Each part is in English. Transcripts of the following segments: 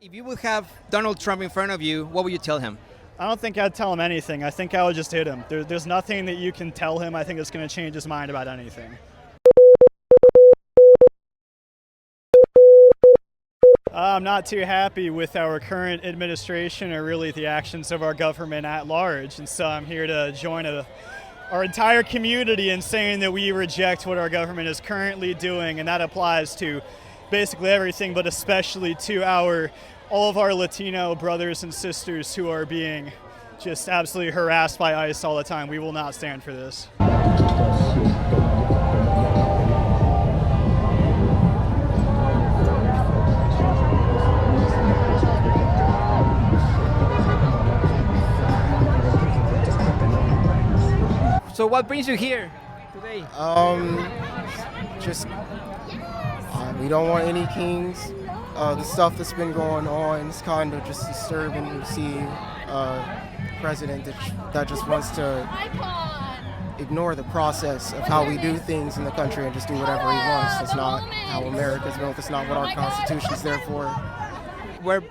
If you would have Donald Trump in front of you, what would you tell him? I don't think I'd tell him anything. I think I would just hit him. There's nothing that you can tell him I think that's going to change his mind about anything. I'm not too happy with our current administration or really the actions of our government at large. And so I'm here to join our entire community in saying that we reject what our government is currently doing. And that applies to basically everything, but especially to all of our Latino brothers and sisters who are being just absolutely harassed by ICE all the time. We will not stand for this. So what brings you here today? We don't want any kings. The stuff that's been going on is kind of just disturbing to see a president that just wants to ignore the process of how we do things in the country and just do whatever he wants. That's not how America's built. That's not what our Constitution's there for. We're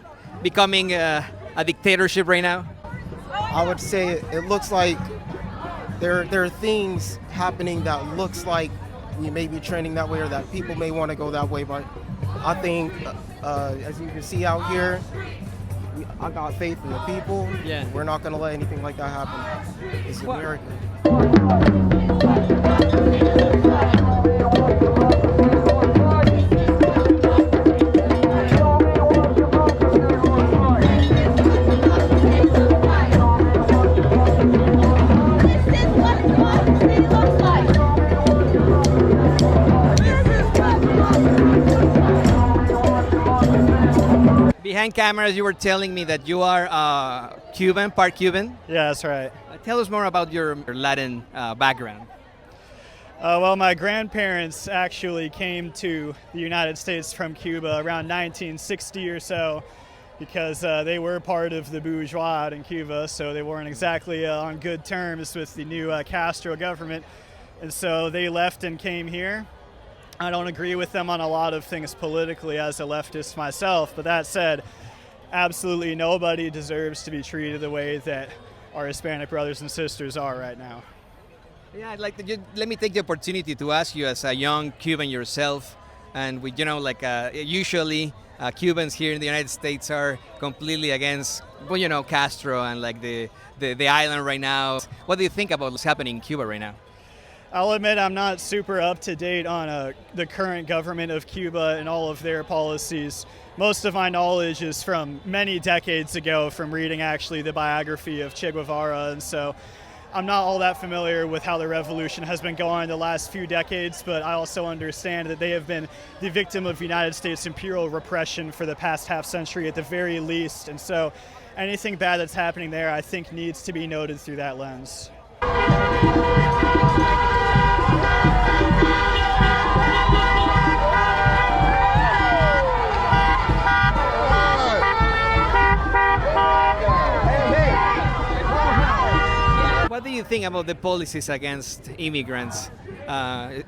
becoming a dictatorship right now. I would say it looks like there are things happening that looks like we may be trending that way or that people may want to go that way, but I think as you can see out here, I got faith in the people. Yeah. We're not going to let anything like that happen. It's America. Behind cameras, you were telling me that you are Cuban, part Cuban. Yeah, that's right. Tell us more about your Latin background. Well, my grandparents actually came to the United States from Cuba around 1960 or so because they were part of the bourgeois out in Cuba, so they weren't exactly on good terms with the new Castro government. And so they left and came here. I don't agree with them on a lot of things politically as a leftist myself, but that said, absolutely nobody deserves to be treated the way that our Hispanic brothers and sisters are right now. Yeah, I'd like to let me take the opportunity to ask you, as a young Cuban yourself, and we, usually Cubans here in the United States are completely against, Castro and the island right now. What do you think about what's happening in Cuba right now? I'll admit I'm not super up to date on the current government of Cuba and all of their policies. Most of my knowledge is from many decades ago from reading actually the biography of Che Guevara, and so I'm not all that familiar with how the revolution has been going the last few decades, but I also understand that they have been the victim of United States imperial repression for the past half century at the very least, and so anything bad that's happening there I think needs to be noted through that lens. What do you think about the policies against immigrants?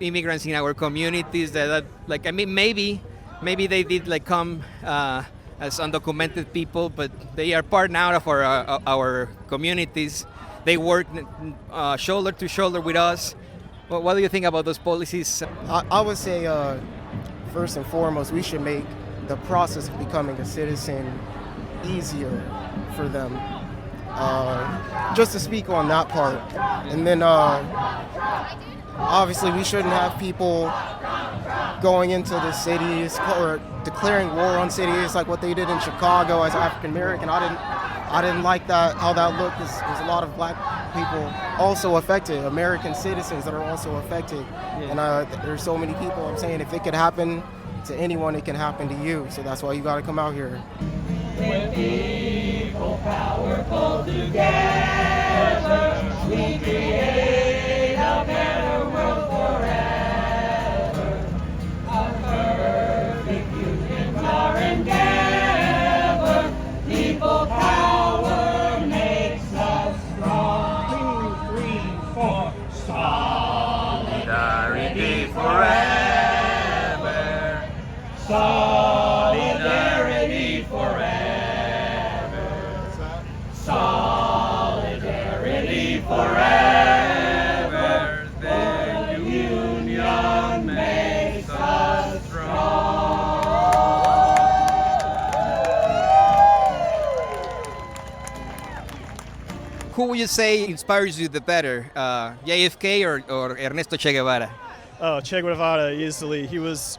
Immigrants in our communities maybe they did come as undocumented people, but they are part now of our communities. They work shoulder to shoulder with us. What do you think about those policies? I would say, first and foremost, we should make the process of becoming a citizen easier for them. Just to speak on that part. And then, obviously, we shouldn't have people going into the cities or declaring war on cities like what they did in Chicago as African American. I didn't like how that looked. There's a lot of black people also affected, American citizens that are also affected. Yeah. And there's so many people, I'm saying if it could happen to anyone, it can happen to you. So that's why you got to come out here. With people powerful together, we create a better world forever. A perfect union our endeavor. People power makes us strong. 2, 3, 4. Solidarity forever. Solidarity forever. Who would you say inspires you the better, JFK or Ernesto Che Guevara? Oh, Che Guevara easily. He was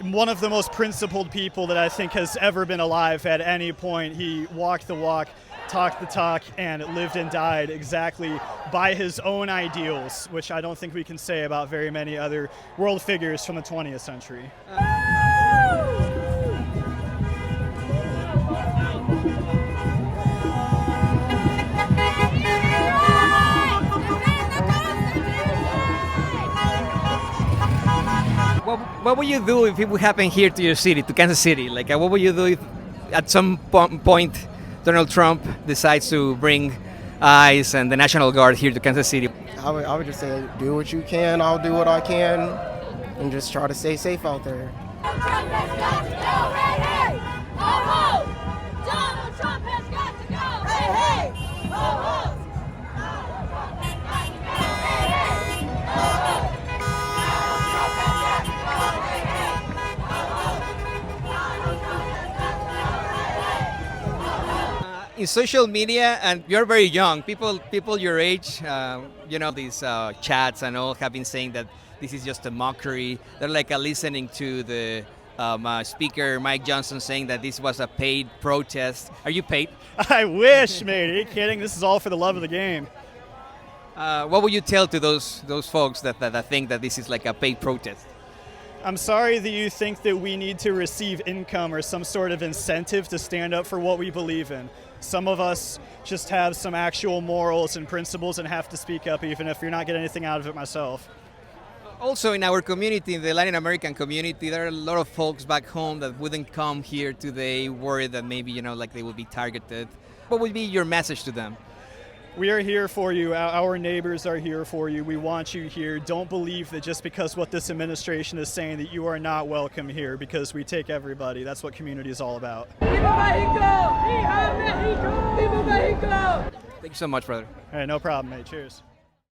one of the most principled people that I think has ever been alive at any point. He walked the walk, talked the talk, and lived and died exactly by his own ideals, which I don't think we can say about very many other world figures from the 20th century. What would you do if it would happen here to your city, to Kansas City? Like, what would you do if at some point Donald Trump decides to bring ICE and the National Guard here to Kansas City? I would just say, do what you can, I'll do what I can, and just try to stay safe out there. Trump has got to go, hey, hey! Ho, ho! Donald Trump has got to go, hey, hey! Ho, ho! Donald Trump has got to go, hey, hey! Ho, ho! Donald Trump has got to go, hey, hey! Ho, ho! Donald Trump has got to go, hey, hey! Ho, ho! In social media, and you're very young, people your age, these chats and all have been saying that this is just a mockery. They're like listening to the speaker Mike Johnson saying that this was a paid protest. Are you paid? I wish, mate. Are you kidding? This is all for the love of the game. What would you tell to those folks that think that this is like a paid protest? I'm sorry that you think that we need to receive income or some sort of incentive to stand up for what we believe in. Some of us just have some actual morals and principles and have to speak up even if you're not getting anything out of it myself. Also, in our community, in the Latin American community, there are a lot of folks back home that wouldn't come here today, worried that maybe, like they would be targeted. What would be your message to them? We are here for you. Our neighbors are here for you. We want you here. Don't believe that just because what this administration is saying that you are not welcome here, because we take everybody. That's what community is all about. ¡Viva México! ¡Viva México! ¡Viva México! Thank you so much, brother. All right, no problem, mate. Cheers.